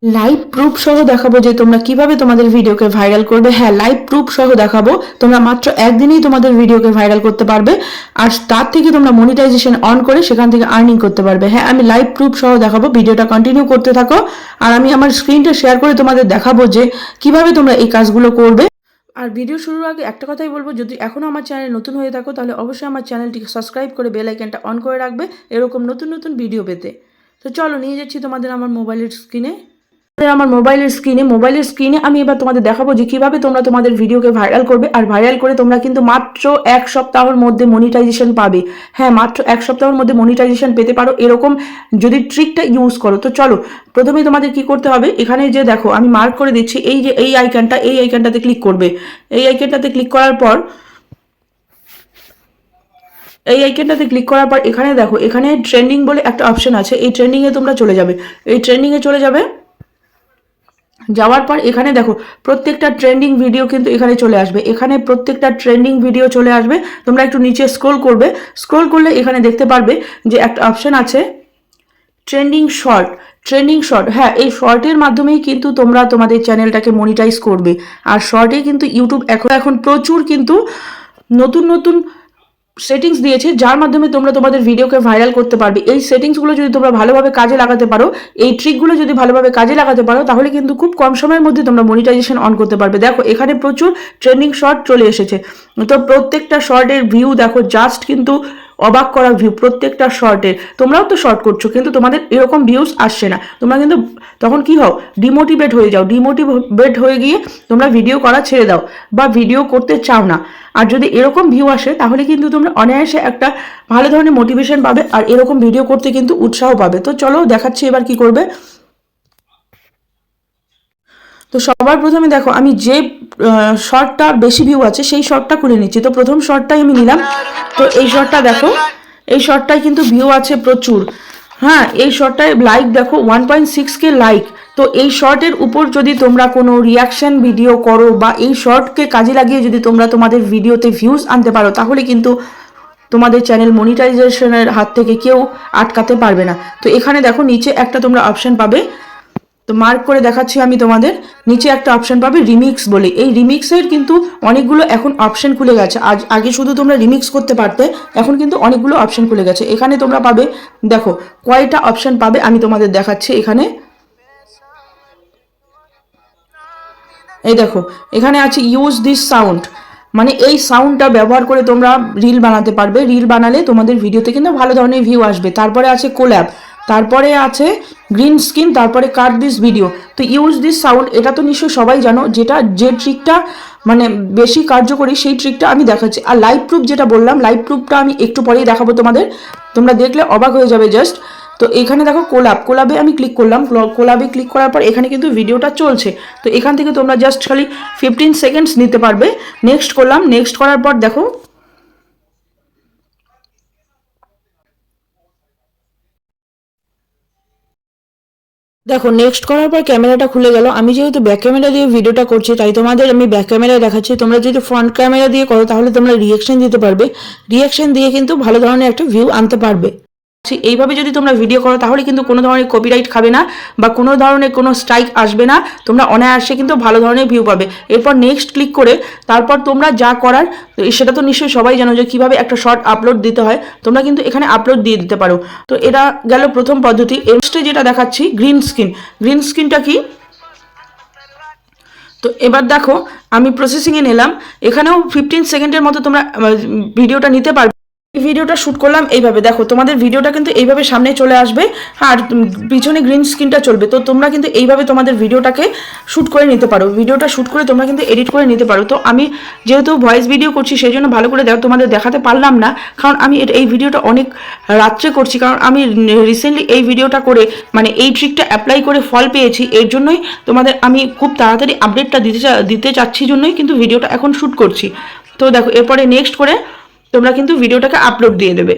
Live proof সহ দেখাবো যে তোমরা কিভাবে তোমাদের ভিডিওকে ভাইরাল করবে। হ্যাঁ, লাইভ প্রুফ সহ দেখাবো, তোমরা মাত্র একদিনেই তোমাদের ভিডিওকে ভাইরাল করতে পারবে আর তার থেকে তোমরা মনিটাইজেশন অন করে সেখান থেকে আর্নিং করতে পারবে। হ্যাঁ, আমি লাইভ প্রুফ সহ দেখাবো, ভিডিওটা কন্টিনিউ করতে থাকো আর আমি আমার স্ক্রিনটা শেয়ার করে তোমাদের দেখাবো যে কিভাবে তোমরা এই কাজগুলো করবে। আর ভিডিও শুরুর আগে একটা কথাই বলবো, যদি এখনও আমার চ্যানেল নতুন হয়ে থাকো তাহলে অবশ্যই আমার চ্যানেলটিকে সাবস্ক্রাইব করে বেল আইকনটা অন করে রাখবে এরকম নতুন নতুন ভিডিও পেতে। তো চলো নিয়ে যাচ্ছি তোমাদের আমার মোবাইলের স্ক্রিনে আমি এবার তোমাদের দেখাবো যে কিভাবে তোমরা তোমাদের ভিডিওকে ভাইরাল করবে আর ভাইরাল করে তোমরা কিন্তু মাত্র 1 সপ্তাহের মধ্যে মনিটাইজেশন পাবে। হ্যাঁ, মাত্র 1 সপ্তাহের মধ্যে মনিটাইজেশন পেতে পারো এরকম যদি ট্রিকটা ইউজ করো। তো চলো প্রথমেই তোমাদের কি করতে হবে, এখানে যে দেখো আমি মার্ক করে দিচ্ছি, এই যে এই আইকনটাতে ক্লিক করবে। এই আইকনটাতে ক্লিক করার পর এখানে দেখো, এখানে ট্রেন্ডিং বলে একটা অপশন আছে, এই ট্রেন্ডিংয়ে তোমরা চলে যাবে। এই ট্রেন্ডিংয়ে চলে যাবে, যাওয়ার পর এখানে দেখো প্রত্যেকটা ট্রেন্ডিং ভিডিও কিন্তু এখানে চলে আসবে। এখানে প্রত্যেকটা ট্রেন্ডিং ভিডিও চলে আসবে। তোমরা একটু নিচে স্ক্রল করবে, স্ক্রল করলে এখানে দেখতে পারবে যে একটা অপশন আছে ট্রেন্ডিং শর্ট। হ্যাঁ, এই শর্টের মাধ্যমেই কিন্তু তোমরা তোমাদের চ্যানেলটাকে মনিটাইজ করবে। আর শর্টে কিন্তু ইউটিউব এখন প্রচুর কিন্তু নতুন নতুন সেটিংস দিয়েছে যার মাধ্যমে তোমরা তোমাদের ভিডিওকে ভাইরাল করতে পারবে। এই সেটিংসগুলো যদি তোমরা ভালোভাবে কাজে লাগাতে পারো, এই ট্রিকগুলো যদি ভালোভাবে কাজে লাগাতে পারো, তাহলে কিন্তু খুব কম সময়ের মধ্যে তোমরা মনিটাইজেশন অন করতে পারবে। দেখো এখানে প্রচুর ট্রেন্ডিং শর্ট চলে এসেছে। তো প্রত্যেকটা শর্টের ভিউ দেখো, জাস্ট কিন্তু অবাক করা ভিউ প্রত্যেকটা শর্টের। তোমরাও তো শর্ট করছো কিন্তু তোমাদের এরকম ভিউজ আসছে না, তোমরা কিন্তু তখন কি হও, ডিমোটিভেট হয়ে গিয়ে তোমরা ভিডিও করা ছেড়ে দাও বা ভিডিও করতে চাও না। আর যদি এরকম ভিউ আসে তাহলে কিন্তু তোমরা অনায়াসে একটা ভালো ধরনের মোটিভেশন পাবে আর এরকম ভিডিও করতে কিন্তু উৎসাহ পাবে। তো চলো দেখাচ্ছি এবার কি করবে। তো সবার প্রথমে দেখো আমি যে শর্টটা বেশি ভিউ আছে সেই শর্টটা খুলে নিচ্ছি। তো প্রথম শর্টটাই আমি নিলাম। তো এই শর্টটা দেখো, এই শর্টটায় কিন্তু ভিউ আছে প্রচুর। হ্যাঁ, এই শর্টটায় লাইক দেখো 1.6K লাইক। তো এই শর্টের উপর যদি তোমরা কোনো রিয়াকশন ভিডিও করো বা এই শর্টকে কাজে লাগিয়ে যদি তোমরা তোমাদের ভিডিওতে ভিউজ আনতে পারো, তাহলে কিন্তু তোমাদের চ্যানেল মনিটাইজেশনের হাত থেকে কেউ আটকাতে পারবে না। তো এখানে দেখো নিচে একটা তোমরা অপশন পাবে, তো মার্ক করে দেখাচ্ছি আমি তোমাদের, নিচে একটা অপশন পাবে রিমিক্স বলে। এই রিমিক্সের কিন্তু অনেকগুলো এখন অপশন খুলে গেছে। আগে শুধু তোমরা রিমিক্স করতে পারতে, এখন কিন্তু অনেকগুলো অপশন খুলে গেছে। এখানে তোমরা পাবে, দেখো কয়টা অপশন পাবে আমি তোমাদের দেখাচ্ছি। এখানে এই দেখো, এখানে আছে ইউজ দিস সাউন্ড, মানে এই সাউন্ডটা ব্যবহার করে তোমরা রিল বানাতে পারবে। রিল বানালে তোমাদের ভিডিওতে কিন্তু ভালো ধরনের ভিউ আসবে। তারপরে আছে কোল্যাব, তারপরে আছে গ্রিন স্ক্রিন, তারপরে কাট দিস ভিডিও। তো ইউজ দিস সাউন্ড এটা তো নিশ্চয়ই সবাই জানো, যে ট্রিকটা মানে বেশি কার্যকরী সেই ট্রিকটা আমি দেখাচ্ছি। আর লাইভ প্রুফ যেটা বললাম, লাইভ প্রুফটা আমি একটু পরেই দেখাবো তোমাদের, তোমরা দেখলে অবাক হয়ে যাবে জাস্ট। তো এখানে দেখো কোলাবে আমি ক্লিক করলাম। কোলাবে ক্লিক করার পর এখানে কিন্তু ভিডিওটা চলছে। তো এখান থেকে তোমরা জাস্ট খালি 15 সেকেন্ডস নিতে পারবে। নেক্সট করলাম, নেক্সট করার পর দেখো নেক্সট করার পর ক্যামেরাটা খুলে গেল। আমি যেহেতু ব্যাক ক্যামেরা দিয়ে ভিডিওটা করছি তাই তোমাদের আমি ব্যাক ক্যামেরায় দেখাচ্ছি। তোমরা যদি ফ্রন্ট ক্যামেরা দিয়ে করো তাহলে তোমরা রিয়াকশন দিতে পারবে। রিয়াকশন দিয়ে কিন্তু ভালো ধরনের একটা ভিউ আনতে পারবে। এইভাবে যদি তোমরা ভিডিও করো তাহলে কিন্তু কোনো ধরনের কপিরাইট খাবে না বা কোনো ধরনের কোনো স্ট্রাইক আসবে না। তোমরা অনায়াসে কিন্তু ভালো ধরনের ভিউ পাবে। এরপর নেক্সট ক্লিক করে তারপর তোমরা যা করার সেটা তো নিশ্চয়ই সবাই জানো যে কিভাবে একটা শর্ট আপলোড দিতে হয়। তোমরা কিন্তু এখানে আপলোড দিয়ে দিতে পারো। তো এটা গেল প্রথম পদ্ধতি। এরপরে যেটা দেখাচ্ছি গ্রিন স্ক্রিনটা কি, তো এবার দেখো আমি প্রসেসিংয়ে নিলাম। এখানেও 15 সেকেন্ডের মতো তোমরা ভিডিওটা নিতে পারবে। ভিডিওটা শ্যুট করলাম এইভাবে, দেখো তোমাদের ভিডিওটা কিন্তু এইভাবে সামনে চলে আসবে আর পিছনে গ্রিন স্ক্রিনটা চলবে। তো তোমরা কিন্তু এইভাবে তোমাদের ভিডিওটাকে শ্যুট করে নিতে পারো। ভিডিওটা শ্যুট করে তোমরা কিন্তু এডিট করে নিতে পারো। তো আমি যেহেতু ভয়েস ভিডিও করছি সেই জন্য ভালো করে তোমাদের দেখাতে পারলাম না, কারণ আমি এই ভিডিওটা অনেক রাত্রে করছি। কারণ আমি রিসেন্টলি এই ভিডিওটা করে মানে এই ট্রিকটা অ্যাপ্লাই করে ফল পেয়েছি, এর জন্যই তোমাদের আমি খুব তাড়াতাড়ি আপডেটটা দিতে চাচ্ছি জন্যই কিন্তু ভিডিওটা এখন শ্যুট করছি। তো দেখো এরপরে নেক্সট করে তোমরা কিন্তু ভিডিওটাকে আপলোড দিয়ে দেবে।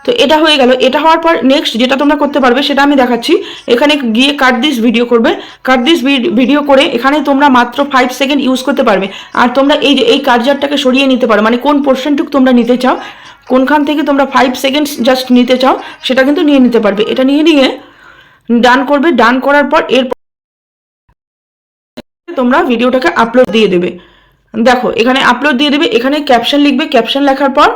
তো এটা হয়ে গেল। এটা হওয়ার পর নেক্সট যেটা তোমরা করতে পারবে সেটা আমি দেখাচ্ছি। এখানে গিয়ে কাট দিস ভিডিও করবে। কাট দিস ভিডিও করে এখানে তোমরা মাত্র 5 সেকেন্ড ইউজ করতে পারবে। আর তোমরা এই কার্জারটাকে সরিয়ে নিতে পারো, মানে কোন পোর্শনটুকু তোমরা নিতে চাও, কোনখান থেকে তোমরা 5 সেকেন্ডস জাস্ট নিতে চাও সেটা কিন্তু নিয়ে নিতে পারবে। এটা নিয়ে ডান করবে। ডান করার পর এর তোমরা ভিডিওটাকে আপলোড দিয়ে দেবে। দেখো এখানে আপলোড দিয়ে দেবে, এখানে ক্যাপশন লিখবে, ক্যাপশন লেখার পর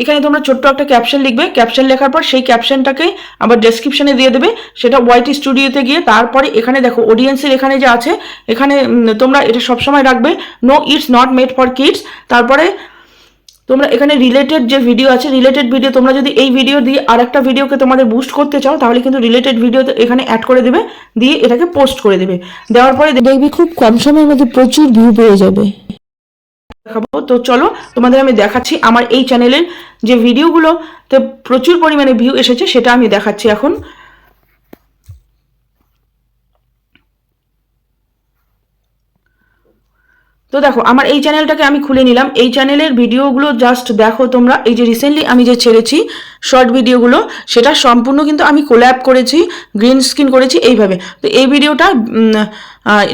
এখানে তোমরা ছোট্ট একটা ক্যাপশন লিখবে, ক্যাপশন লেখার পর সেই ক্যাপশনটাকে আবার ডেসক্রিপশনে দিয়ে দেবে, সেটা ওয়াইটি স্টুডিওতে গিয়ে। তারপরে এখানে দেখো অডিয়েন্সের এখানে যে আছে, এখানে তোমরা এটা সবসময় রাখবে no it's not made for kids. তারপরে তোমরা এখানে রিলেটেড যে ভিডিও আছে, রিলেটেড ভিডিও তোমরা যদি এই ভিডিও দিয়ে আর একটা ভিডিওকে তোমাদের বুস্ট করতে চাও তাহলে কিন্তু রিলেটেড ভিডিও এখানে অ্যাড করে দেবে, দিয়ে এটাকে পোস্ট করে দেবে। দেওয়ার পরে দেখবি খুব কম সময়ের মধ্যে প্রচুর ভিউ পেয়ে যাবে। দেখাবো তো, চলো তোমাদের আমি দেখাচ্ছি আমার এই চ্যানেলের যে ভিডিওগুলোতে প্রচুর পরিমাণে ভিউ এসেছে সেটা আমি দেখাচ্ছি এখন। তো দেখো আমার এই চ্যানেলটাকে আমি খুলে নিলাম, এই চ্যানেলের ভিডিওগুলো জাস্ট দেখো তোমরা। এই যে রিসেন্টলি আমি যে ছেড়েছি শর্ট ভিডিওগুলো, সেটা সম্পূর্ণ কিন্তু আমি কোল্যাব করেছি, গ্রিন স্ক্রিন করেছি এইভাবে। তো এই ভিডিওটা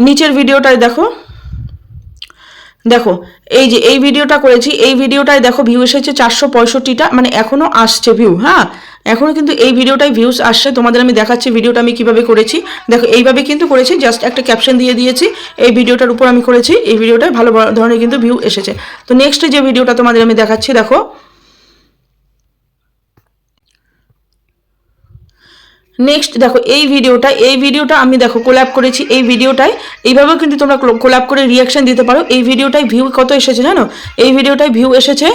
নিচের ভিডিওটায় দেখো, দেখো এই যে এই ভিডিওটা করেছি, এই ভিডিওটায় দেখো ভিউ এসেছে 465টা, মানে এখনো আসছে ভিউ। হ্যাঁ, এখনো কিন্তু এই ভিডিওটায় ভিউজ আসছে। তোমাদের আমি দেখাচ্ছি ভিডিওটা আমি কিভাবে করেছি। দেখো এইভাবে কিন্তু করেছি, জাস্ট একটা ক্যাপশন দিয়ে দিয়েছি, এই ভিডিওটার উপর আমি করেছি, এই ভিডিওটায় ভালো ধরনের কিন্তু ভিউ এসেছে। তো নেক্সট যে ভিডিওটা তোমাদের আমি দেখাচ্ছি, দেখো নেক্সট দেখো এই ভিডিওটা আমি দেখো কোল্যাব করেছি এই ভিডিওটায়। এইভাবেও কিন্তু তোমরা কোল্যাব করে রিয়াকশন দিতে পারো। এই ভিডিওটায় ভিউ কত এসেছে জানো? এই ভিডিওটায় ভিউ এসেছে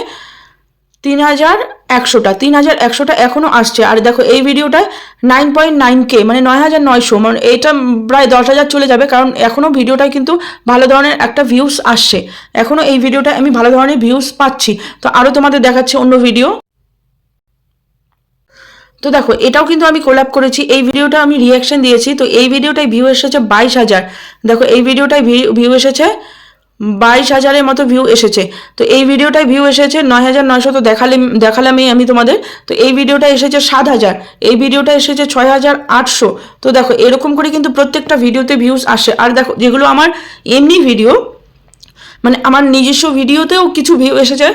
3100টা, 3100টা এখনো আসছে। আর দেখো এই ভিডিওটায় 9.9K, মানে 9900, মানে এটা প্রায় 10,000 চলে যাবে, কারণ এখনো ভিডিওটায় কিন্তু ভালো ধরনের একটা ভিউস আসছে, এখনো এই ভিডিওটায় আমি ভালো ধরনের ভিউস পাচ্ছি। তো আরও তোমাদের দেখাচ্ছি অন্য ভিডিও। তো দেখো এটাও কিন্তু আমি কোল্যাব করেছি, এই ভিডিওটা আমি রিয়াকশন দিয়েছি। তো এই ভিডিওটায় ভিউ এসেছে 22,000। দেখো এই ভিডিওটায় ভিউ এসেছে 22,000-এর মতো ভিউ এসেছে। তো এই ভিডিওটায় ভিউ এসেছে 9,900, তো দেখালামই আমি তোমাদের। তো এই ভিডিওটা এসেছে 7,000, এই ভিডিওটা এসেছে 6,800। তো দেখো এরকম করে কিন্তু প্রত্যেকটা ভিডিওতে ভিউজ আসে। আর দেখো যেগুলো আমার এমনি ভিডিও, মানে আমার নিজস্ব ভিডিওতেও কিছু ভিউ এসেছে,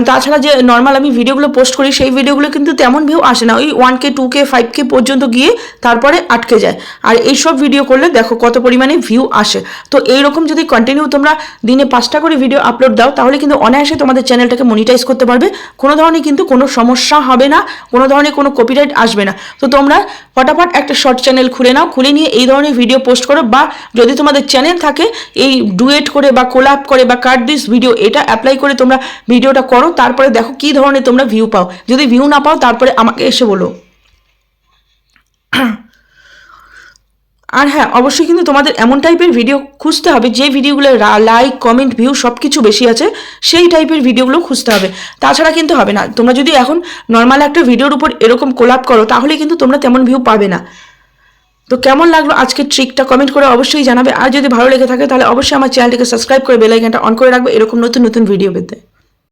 তাছাড়া যে নর্মাল আমি ভিডিওগুলো পোস্ট করি সেই ভিডিওগুলো কিন্তু তেমন ভিউ আসে না, ওই 1K 2K 5K পর্যন্ত গিয়ে তারপরে আটকে যায়। আর এইসব ভিডিও করলে দেখো কত পরিমাণে ভিউ আসে। তো এইরকম যদি কন্টিনিউ তোমরা দিনে 5টা করে ভিডিও আপলোড দাও তাহলে কিন্তু অনায়াসে তোমাদের চ্যানেলটাকে মনিটাইজ করতে পারবে, কোনো ধরনের কিন্তু কোনো সমস্যা হবে না, কোনো ধরনের কোনো কপিরাইট আসবে না। তো তোমরা ফটাফট একটা শর্ট চ্যানেল খুলে নাও, খুলে নিয়ে এই ধরনের ভিডিও পোস্ট করো, বা যদি তোমাদের চ্যানেল থাকে এই ডুয়েট করে বা কোলাপ করে বা কাট দিস ভিডিও এটা অ্যাপ্লাই করে তোমরা ভিডিওটা করো, তারপরে দেখো কি ধরনের তোমরা ভিউ পাও। যদি ভিউ না পাও তারপরে আমাকে এসে বলো। আর হ্যাঁ, অবশ্যই কিন্তু তোমাদের এমন টাইপের ভিডিও খুঁজতে হবে যে ভিডিওগুলো লাইক কমেন্ট ভিউ সব কিছু বেশি আছে, সেই টাইপের ভিডিওগুলো খুঁজতে হবে, তাছাড়া কিন্তু হবে না। তোমরা যদি এখন নর্মাল একটা ভিডিওর উপর এরকম কোলাপ করো তাহলে কিন্তু তোমরা তেমন ভিউ পাবে না। তো কেমন লাগলো আজকের ট্রিকটা কমেন্ট করে অবশ্যই জানাবে। আর যদি ভালো লেগে থাকে তাহলে অবশ্যই আমার চ্যানেলটিকে সাবস্ক্রাইব করে বেল আইকনটা অন করে রাখবে এরকম নতুন নতুন ভিডিও পেতে।